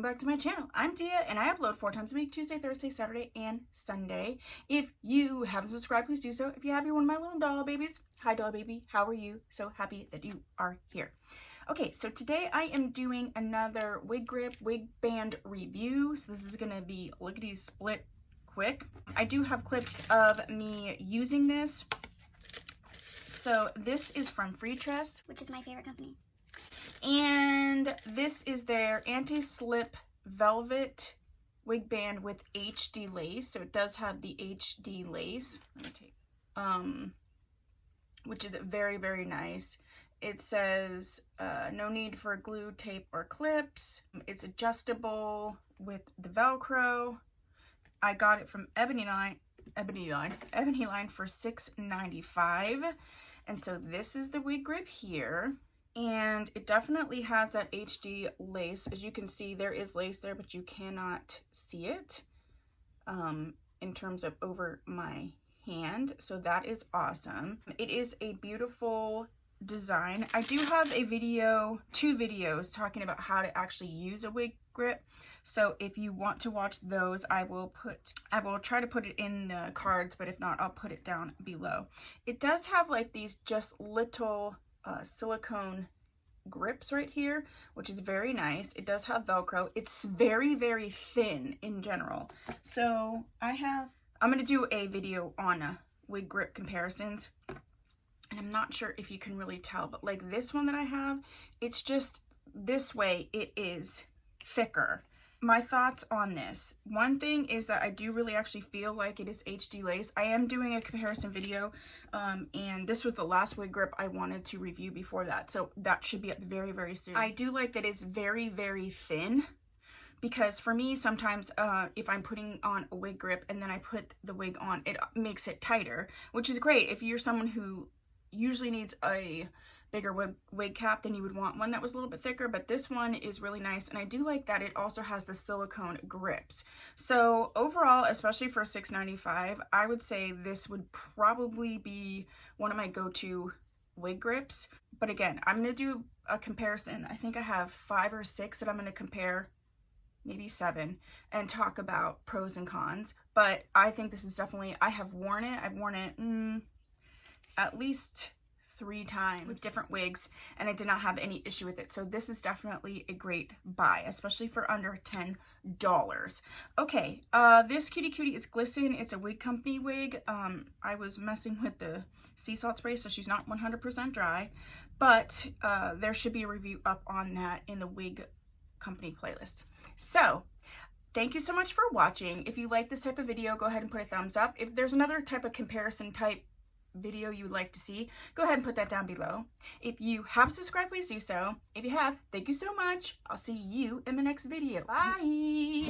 back to my channel. I'm Tia and I upload 4 times a week, Tuesday, Thursday, Saturday, and Sunday. If you haven't subscribed, please do so. If you have, you're one of my little doll babies. Hi doll baby, how are you? So happy that you are here. Okay, so today I am doing another wig grip, wig band review. So this is gonna be lickety split quick. I do have clips of me using this. So this is from Freetress, which is my favorite company. And this is their anti-slip velvet wig band with HD lace. So it does have the HD lace. Let me take, which is very, very nice. It says no need for glue, tape, or clips. It's adjustable with the Velcro. I got it from Ebony Line for $6.95. And so this is the wig grip here. And it definitely has that HD lace. As you can see, there is lace there, but you cannot see it in terms of over my hand. So that is awesome. It is a beautiful design. I do have a video, 2 videos talking about how to actually use a wig grip. So if you want to watch those, I will try to put it in the cards, but if not, I'll put it down below. It does have like these just little silicone grips right here, which is very nice. It does have Velcro. It's very, very thin in general. So I'm going to do a video on wig grip comparisons. And I'm not sure if you can really tell, but like this one that I have, it's just this way, it is thicker. My thoughts on this. One thing is that I do really actually feel like it is HD lace. I am doing a comparison video, and this was the last wig grip I wanted to review before that. So that should be up very, very soon. I do like that it's very, very thin. Because for me, sometimes if I'm putting on a wig grip and then I put the wig on, it makes it tighter, which is great. If you're someone who usually needs a bigger wig cap, then you would want one that was a little bit thicker, but this one is really nice. And I do like that it also has the silicone grips. So overall, especially for $6.95, I would say this would probably be one of my go-to wig grips. But again, I'm going to do a comparison. I think I have 5 or 6 that I'm going to compare, maybe 7, and talk about pros and cons. But I think this is definitely, I have worn it. I've worn it at least 3 times with different wigs, and I did not have any issue with it. So this is definitely a great buy, especially for under $10. Okay, this cutie cutie is Glisten. It's a Wig Company wig. I was messing with the sea salt spray, so she's not 100% dry, but there should be a review up on that in the Wig Company playlist. So thank you so much for watching. If you like this type of video, go ahead and put a thumbs up. If there's another type of comparison type video you would like to see, go ahead and put that down below. If you have subscribed, please do so. If you have, thank you so much. I'll see you in the next video. Bye.